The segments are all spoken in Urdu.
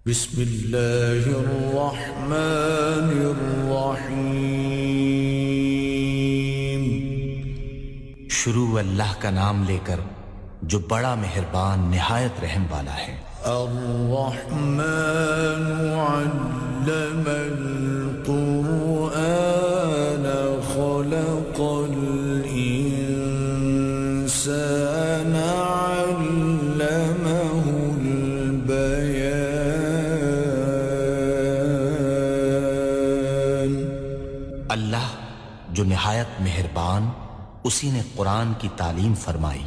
بسم اللہ الرحمن الرحیم۔ شروع اللہ کا نام لے کر جو بڑا مہربان نہایت رحم والا ہے۔ الرحمن علم القرآن خلق الإنسان علمه البيان۔ اللہ جو نہایت مہربان، اسی نے قرآن کی تعلیم فرمائی،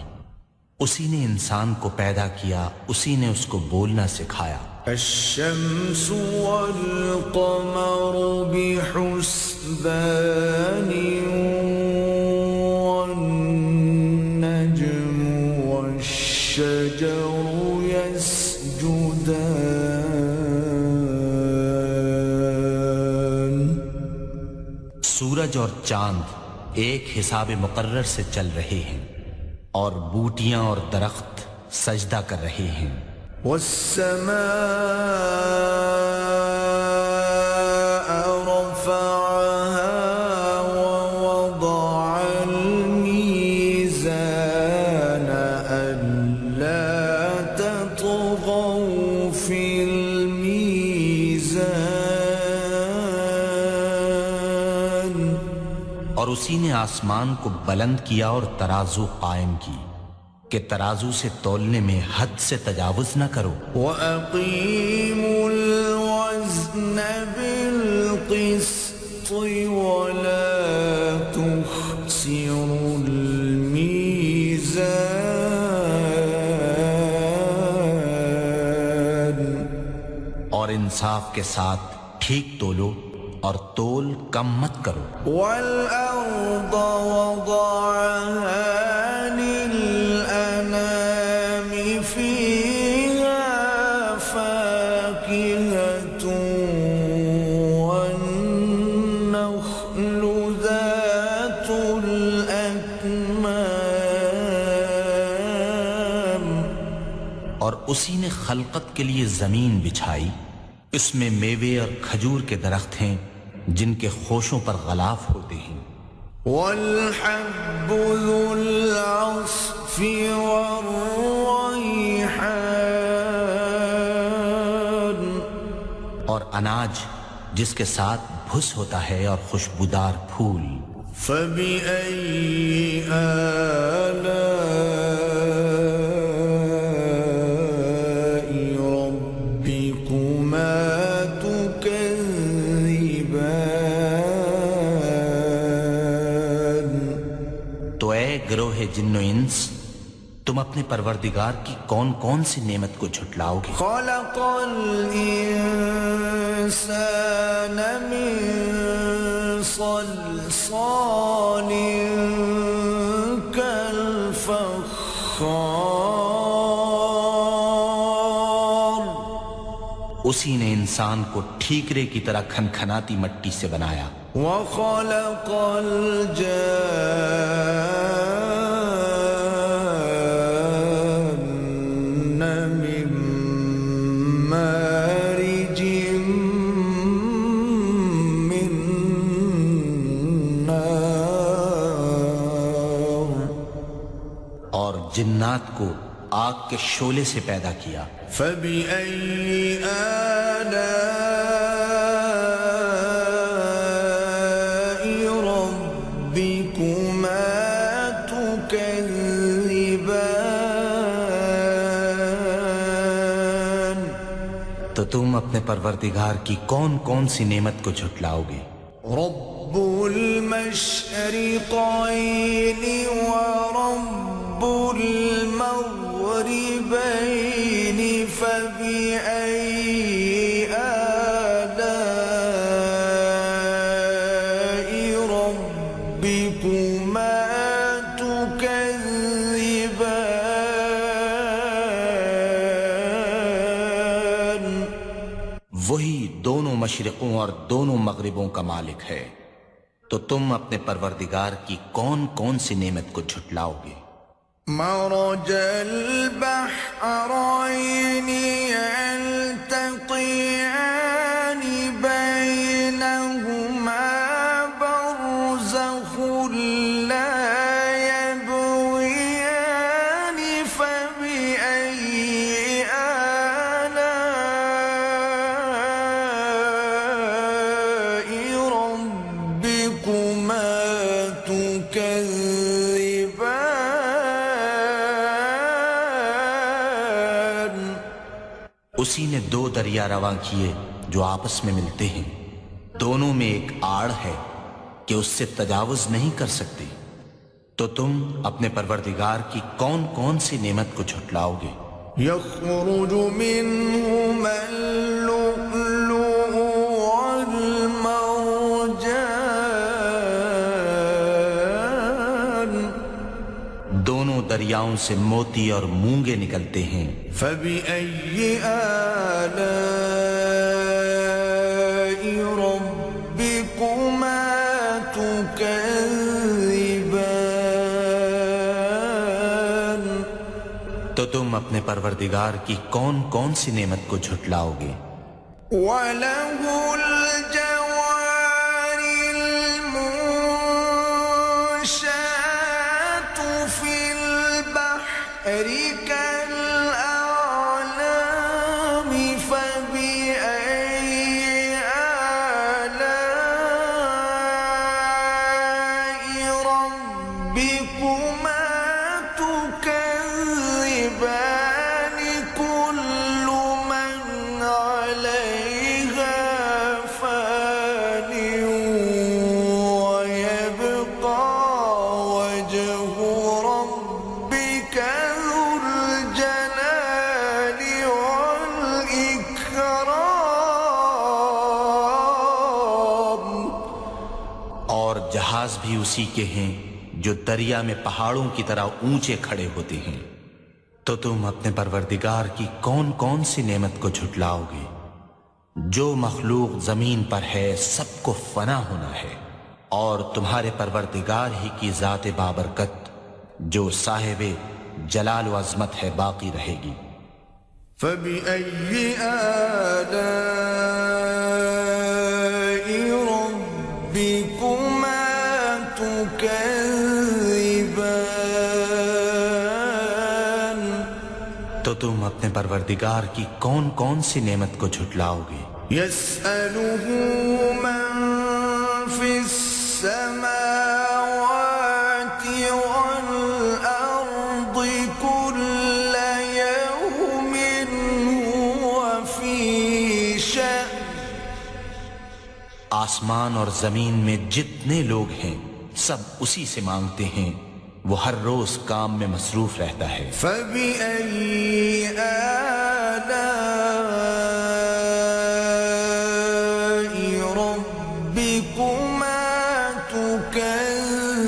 اسی نے انسان کو پیدا کیا، اسی نے اس کو بولنا سکھایا۔ الشمس والقمر بحسبان والنجم والشجر يسجدان۔ سورج اور چاند ایک حساب مقرر سے چل رہے ہیں، اور بوٹیاں اور درخت سجدہ کر رہے ہیں۔ والسماء رفعها ووضع الميزان ألا تطغوا في الميزان۔ اور اسی نے آسمان کو بلند کیا اور ترازو قائم کی کہ ترازو سے تولنے میں حد سے تجاوز نہ کرو۔ وَأَقِيمُوا الْوَزْنَ بِالْقِسْطِ وَلَا تُخْسِرُوا الْمِيزَانَ۔ اور انصاف کے ساتھ ٹھیک تولو اور تول کم مت کرو۔ وَالْأَرْضَ وَضَعَهَا لِلْأَنَامِ فِيهَا فَاكِهَةٌ وَالنَّخْلُ ذَاتُ الْأَكْمَامِ۔ اور اسی نے خلقت کے لیے زمین بچھائی، اس میں میوے اور کھجور کے درخت ہیں جن کے خوشوں پر غلاف ہوتے ہیں۔ وَالْحَبُّ ذُو الْعَصْفِ وَالرَّيْحَانُ۔ اور اناج جس کے ساتھ بھس ہوتا ہے اور خوشبودار پھول۔ فَبِأَيِّ آلَاءِ رَبِّكُمَا تُكَذِّبَانِ۔ تو اے گروہ جن و انس، تم اپنے پروردگار کی کون کون سی نعمت کو جھٹلاؤ گے؟ خَلَقَ الْإِنسَانَ مِن صَلْصَالٍ كَالْفَخَّارِ۔ اسی نے انسان کو ٹھیکرے کی طرح کھنکھناتی مٹی سے بنایا۔ وَخَلَقَ الْجَانَّ مِن مَّارِجٍ مِّن نَّارٍ۔ اور جنات کو آگ کے شعلے سے پیدا کیا۔ فَبِأَيِّ آلَاءِ رَبِّكُمَا تُكَذِّبَانِ۔ تو تم اپنے پروردگار کی کون کون سی نعمت کو جھٹلاؤ گے؟ رب المشرقين ورب المغربين فبأي آلاء ربكما تكذبان۔ وہی دونوں مشرقوں اور دونوں مغربوں کا مالک ہے، تو تم اپنے پروردگار کی کون کون سی نعمت کو جھٹلاؤ گے؟ مرج البحرين يلتقيان اسی نے دو دریا رواں کیے جو آپس میں ملتے ہیں، دونوں میں ایک آڑ ہے کہ اس سے تجاوز نہیں کر سکتے، تو تم اپنے پروردگار کی کون کون سی نعمت کو جھٹلاؤ گے؟ يخرج منهما اللؤلؤ والمرجان دونوں دریاؤں سے موتی اور مونگے نکلتے ہیں، فبأي آلاء ربكما تكذبان تو تم اپنے پروردگار کی کون کون سی نعمت کو جھٹلاؤ گے؟ وَلَهُ الْجَوَارِ الْمُنشَآتُ فِي الْبَحْرِ كَالْأَعْلَامِ فَبِأَيِّ آلَاءِ رَبِّكُمَا تُكَذِّبَانِ كُلُّ مَنْ عَلَيْهَا فَانٍ وَيَبْقَى وَجْهُ رَبِّكَ ذُو الْجَلَالِ وَالْإِكْرَامِ اور جہاز بھی اسی کے ہیں جو دریا میں پہاڑوں کی طرح اونچے کھڑے ہوتے ہیں، تو تم اپنے پروردگار کی کون کون سی نعمت کو جھٹلاؤ گے؟ جو مخلوق زمین پر ہے سب کو فنا ہونا ہے، اور تمہارے پروردگار ہی کی ذات بابرکت جو صاحب جلال و عظمت ہے باقی رہے گی۔ فَبِأَيِّ آلَاءِ رَبِّكُمَا تُكَذِّبَانِ تو تم اپنے پروردگار کی کون کون سی نعمت کو جھٹلاؤ گے؟ يَسْأَلُهُ مَن فِي السَّمَاوَاتِ وَالْأَرْضِ كُلَّ يَوْمٍ هُوَ فِي شَأْنٍ آسمان اور زمین میں جتنے لوگ ہیں سب اسی سے مانگتے ہیں، وہ ہر روز کام میں مصروف رہتا ہے۔ فَبِأَيِّ آلَاءِ رَبِّكُمَا تُكَذِّبَانِ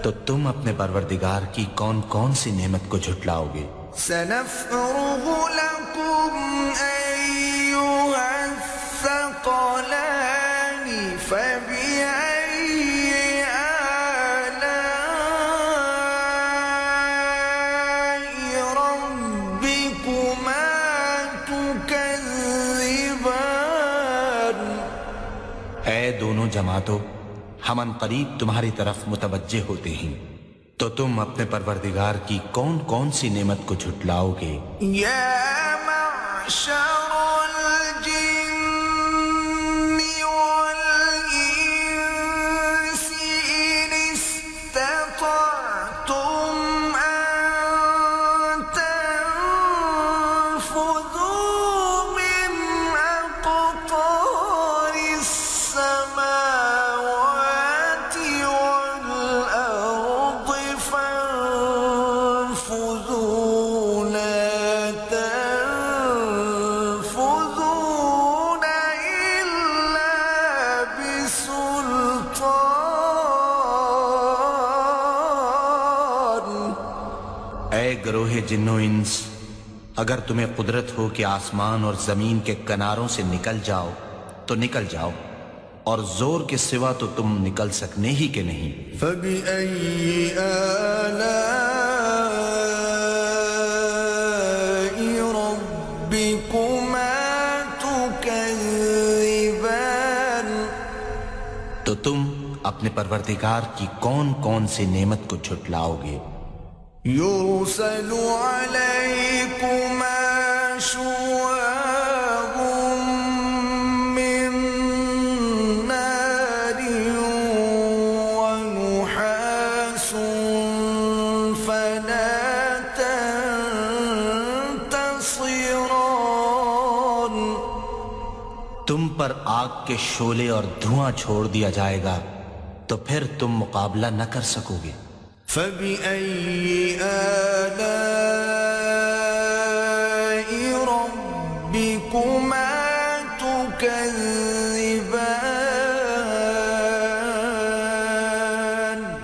تو تم اپنے پروردگار کی کون کون سی نعمت کو جھٹلاؤ گے؟ سَنَفْرُغُ لَكُمْ أَيُّهَ الثَّقَلَانِ فَبِأَيِّ آلَاءِ رَبِّكُمَا تُكَذِّبَانِ اے دونوں جماعتوں، ہم ان قریب تمہاری طرف متوجہ ہوتے ہیں، تو تم اپنے پروردگار کی کون کون سی نعمت کو جھٹلاؤ گے؟ يا معشر الجن والإنس إن استطعتم أن تنفذوا من أقطار السماوات والأرض فانفذوا لا تنفذون إلا بسلطان اے گروہ جن و انس، اگر تمہیں قدرت ہو کہ آسمان اور زمین کے کناروں سے نکل جاؤ تو نکل جاؤ، اور زور کے سوا تو تم نکل سکنے ہی کہ نہیں۔ فبأي آلاء ربكما تكذبان تو تم اپنے پروردگار کی کون کون سی نعمت کو جھٹلاؤ گے؟ يرسل عليكما شواظ من نار ونحاس فلا تم پر آگ کے شعلے اور دھواں چھوڑ دیا جائے گا تو پھر تم مقابلہ نہ کر سکو گے۔ فبأي آلاء ربكما تكذبان؟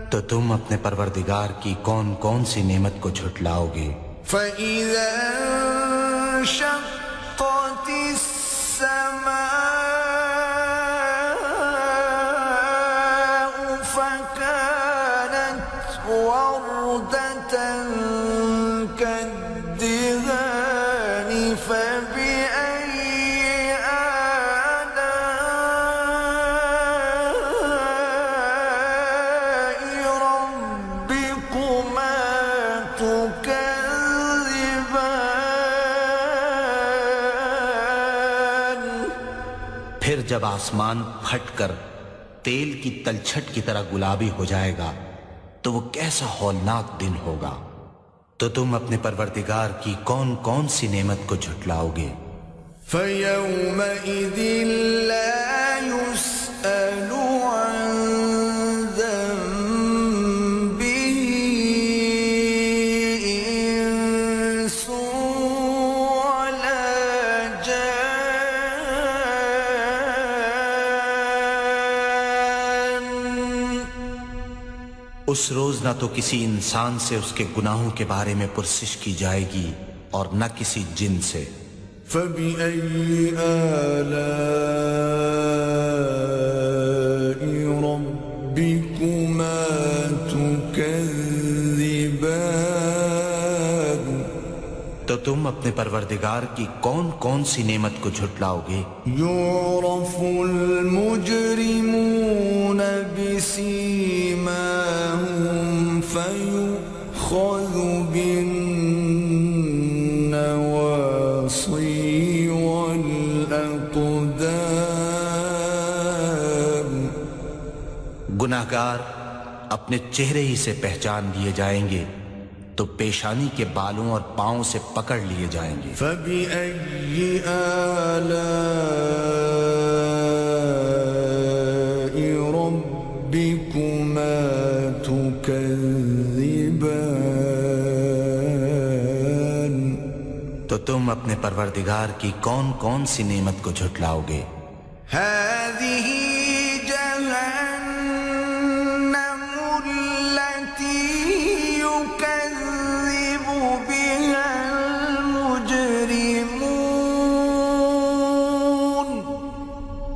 تو تم اپنے پروردگار کی کون کون سی نعمت کو جھٹلاؤ گے؟ فإذا انشقت السماء فكانت وردة كالدهان فبأي آلاء ربكما تكذبان؟ پھر جب آسمان پھٹ کر تیل کی تلچھٹ کی طرح گلابی ہو جائے گا تو وہ کیسا ہولناک دن ہوگا۔ تو تم اپنے پروردگار کی کون کون سی نعمت کو جھٹلاؤ گے؟ فيومئذ لا يسأل عن ذنبه إنس ولا جان۔ اس روز نہ تو کسی انسان سے اس کے گناہوں کے بارے میں پرسش کی جائے گی اور نہ کسی جن سے۔ فبأي آلاء ربكما تكذبان؟ تو تم اپنے پروردگار کی کون کون سی نعمت کو جھٹلاؤ گے؟ يعرف المجرمون بسيماهم فيؤخذ بالنواصي والأقدام۔ گناہگار اپنے چہرے ہی سے پہچان لیے جائیں گے تو پیشانی کے بالوں اور پاؤں سے پکڑ لیے جائیں گے۔ فبأي آلاء ربكما تكذبان؟ تو تم اپنے پروردگار کی کون کون سی نعمت کو جھٹلاؤ گے؟ هذه جهنم التي يكذب بها المجرمون۔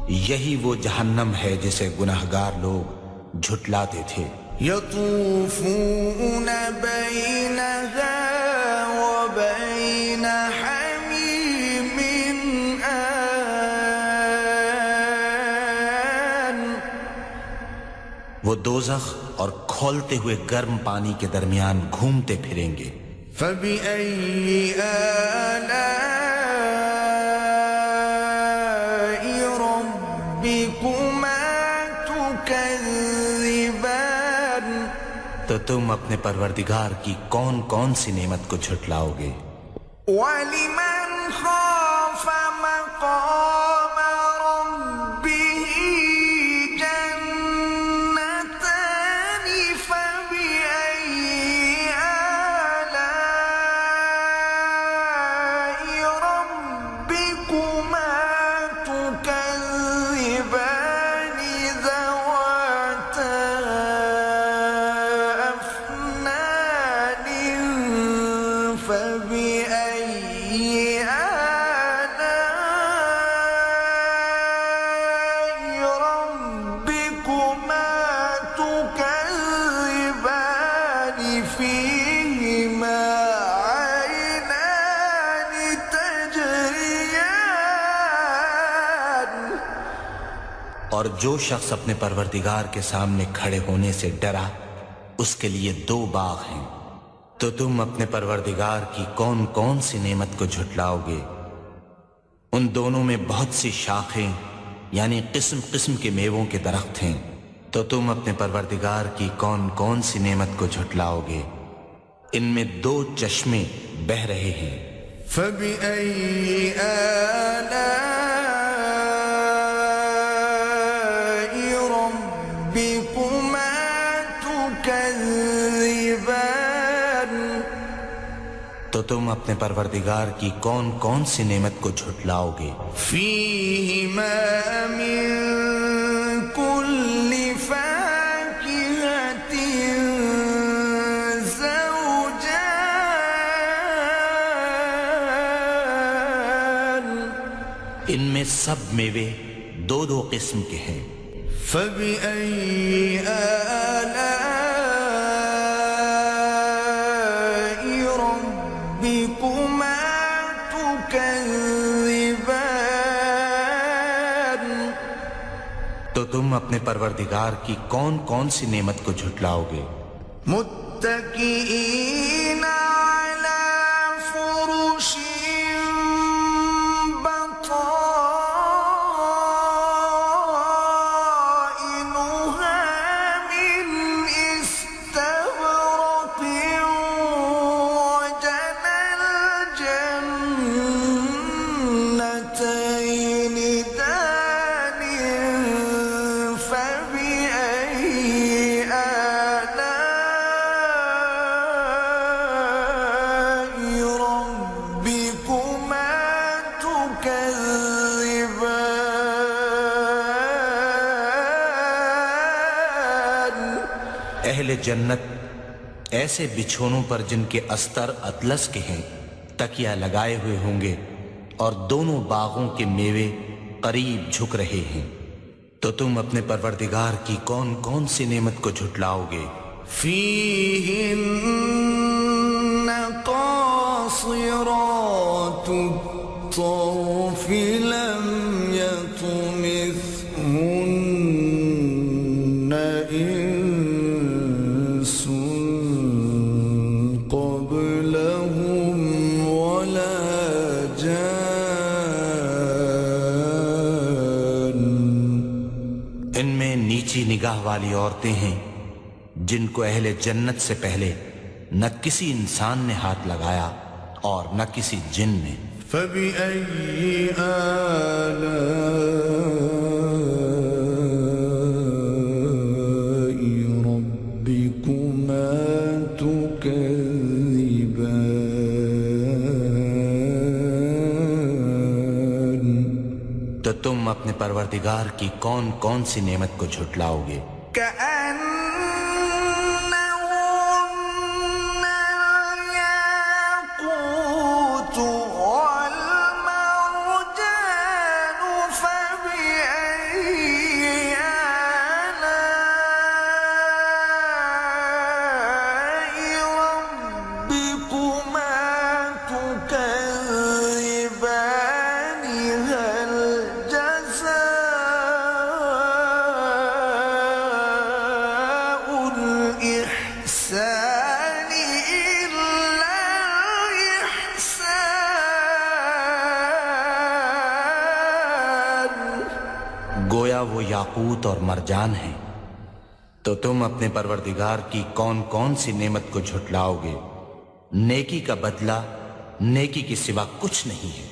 یہی وہ جہنم ہے جسے گناہگار لوگ جھٹلاتے تھے۔ يطوفون بينها وبين حميم آن۔ وہ دوزخ اور کھولتے ہوئے گرم پانی کے درمیان گھومتے پھریں گے۔ فبأي آلاء ربكما تكذبان؟ تو تم اپنے پروردگار کی کون کون سی نعمت کو جھٹلاؤ گے؟ وَلِمَنْ خَافَ مَقَامَ رَبِّهِ جَنَّتَانِ فَبِأَيِّ آلَاءِ رَبِّكُمَا تُكَذِّبَانِ؟ ذَوَاتَا أَفْنَانٍ فَبِأَيِّ آلَاءِ رَبِّكُمَا تُكَذِّبَانِ؟ فِيهِمَا عَيْنَانِ تَجْرِيَانِ۔ اور جو شخص اپنے پروردگار کے سامنے کھڑے ہونے سے ڈرا اس کے لیے دو باغ ہیں۔ تو تم اپنے پروردگار کی کون کون سی نعمت کو جھٹلاؤ گے؟ ان دونوں میں بہت سی شاخیں یعنی قسم قسم کے میووں کے درخت ہیں۔ تو تم اپنے پروردگار کی کون کون سی نعمت کو جھٹلاؤ گے؟ ان میں دو چشمے بہہ رہے ہیں۔ فبأي آلاء تو تم اپنے پروردگار کی کون کون سی نعمت کو جھٹلاؤ گے؟ فیہما من کل فاکہۃ زوجان، ان میں سب میوے دو دو قسم کے ہیں۔ فبأي آلاء ربكما تكذبان، تو تم اپنے پروردگار کی کون کون سی نعمت کو جھٹلاؤ گے؟ متكئين على فرش اہل جنت ایسے بچھونوں پر جن کے استر اطلس کے ہیں تکیہ لگائے ہوئے ہوں گے، اور دونوں باغوں کے میوے قریب جھک رہے ہیں، تو تم اپنے پروردگار کی کون کون سی نعمت کو جھٹلاؤ گے؟ فیہن قاصرات الطرف لم یطمثہن انس قبلہم ولا جان، ان میں نیچی نگاہ والی عورتیں ہیں جن کو اہل جنت سے پہلے نہ کسی انسان نے ہاتھ لگایا اور نہ کسی جن نے۔ فبأي آلاء ربكما تكذبان، تو تم اپنے پروردگار کی کون کون سی نعمت کو جھٹلاؤ گے؟ كأنهن الياقوت والمرجان، فبأي آلاء ربكما تكذبان، هل جزاء الإحسان إلا الإحسان؟ گویا وہ یاقوت اور مرجان ہیں، تو تم اپنے پروردگار کی کون کون سی نعمت کو جھٹلاؤ گے؟ نیکی کا بدلہ نیکی کے سوا کچھ نہیں ہے۔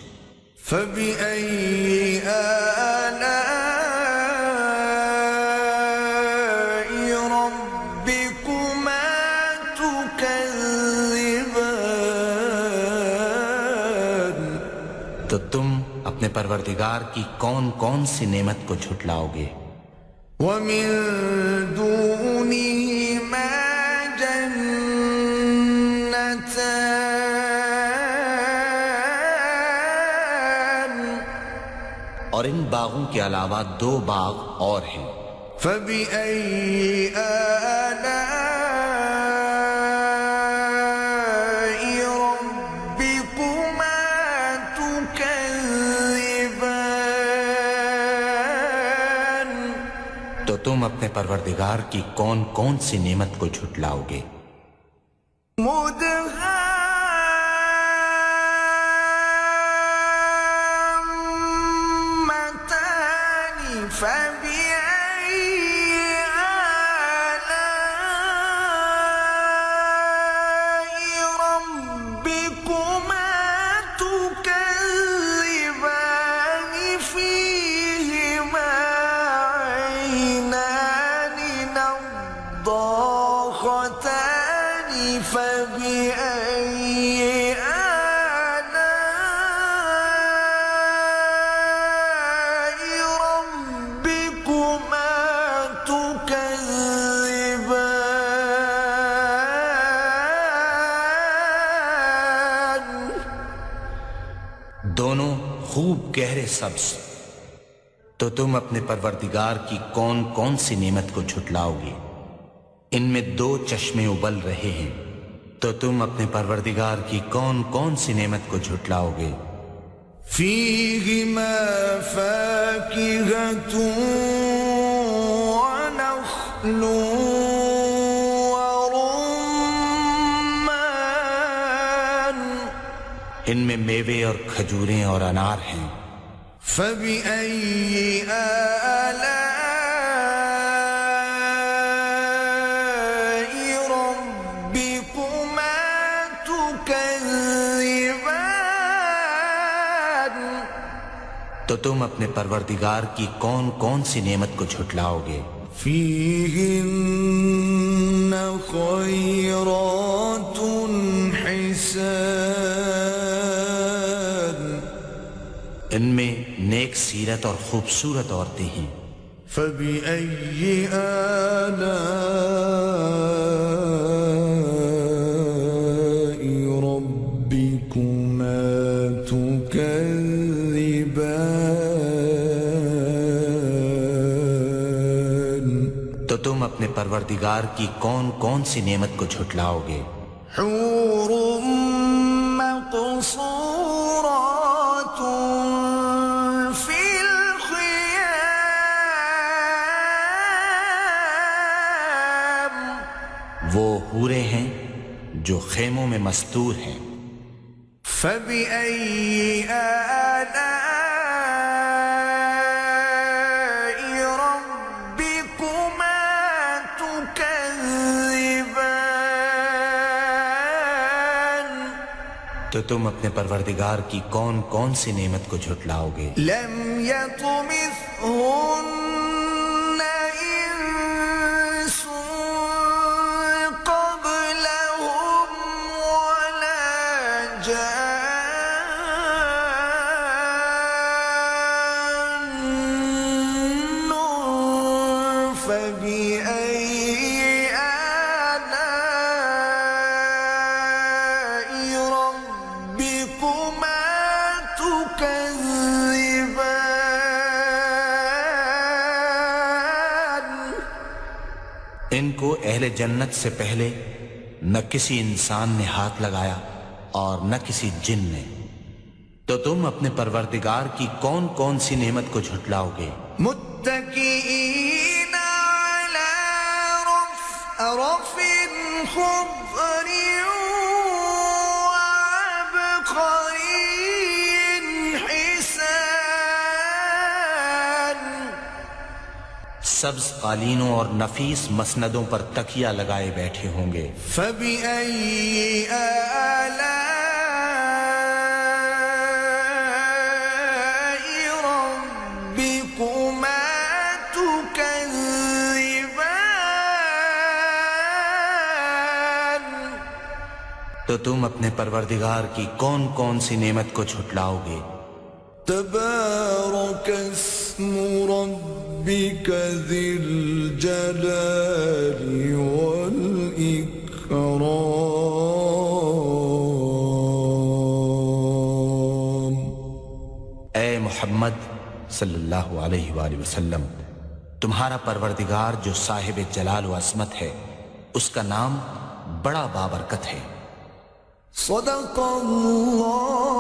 فبأي آلاء ربكما تكذبان، تو تم اپنے پروردگار کی کون کون سی نعمت کو جھٹلاؤ گے؟ ومن دونهما جنتان، اور ان باغوں کے علاوہ دو باغ اور ہیں۔ فبأي آلاء ربكما تكذبان، تو تم اپنے پروردگار کی کون کون سی نعمت کو جھٹلاؤ گے؟ مدهامتان، فبأي آلاء ربكما تكذبان، فيهما عينان نضاختان، فبأي دونوں خوب گہرے سبز، تو تم اپنے پروردگار کی کون کون سی نعمت کو جھٹلاؤ گے؟ ان میں 2 چشمے ابل رہے ہیں، تو تم اپنے پروردگار کی کون کون سی نعمت کو جھٹلاؤ گے؟ فیہما فاکہۃ ونخل ورمان، ان میں میوے اور کھجوریں اور انار ہیں۔ فبأي آلاء ربكما تكذبان، تو تم اپنے پروردگار کی کون کون سی نعمت کو جھٹلاؤ گے؟ فيهن خيرات حسان، ان میں نیک سیرت اور خوبصورت عورتیں ہیں۔ فبأي آلاء ربكما تكذبان، تو تم اپنے پروردگار کی کون کون سی نعمت کو جھٹلاؤ گے؟ حور مقصورات في الخيام، وہ حوریں ہیں جو خیموں میں مستور ہیں۔ فبأي آلاء ربكما تكذبان، تو تم اپنے پروردگار کی کون کون سی نعمت کو جھٹلاؤ گے؟ لم يطمثهن إنس قبلهم ولا جان، فبأي آلاء ربكما تكذبان، ان کو اہل جنت سے پہلے نہ کسی انسان نے ہاتھ لگایا اور نہ کسی جن نے، تو تم اپنے پروردگار کی کون کون سی نعمت کو جھٹلاؤ گے؟ متكئين على رفرف خضر وعبقري حسان، سبز قالینوں اور نفیس مسندوں پر تکیہ لگائے بیٹھے ہوں گے۔ فبأي آلاء ربكما تكذبان، تو تم اپنے پروردگار کی کون کون سی نعمت کو جھٹلاؤ گے؟ تبارك اسم ربك ذي الجلال والإكرام، اے محمد صلی اللہ علیہ وآلہ وسلم، تمہارا پروردگار جو صاحب جلال و عظمت ہے، اس کا نام بڑا بابرکت ہے۔ صدق اللہ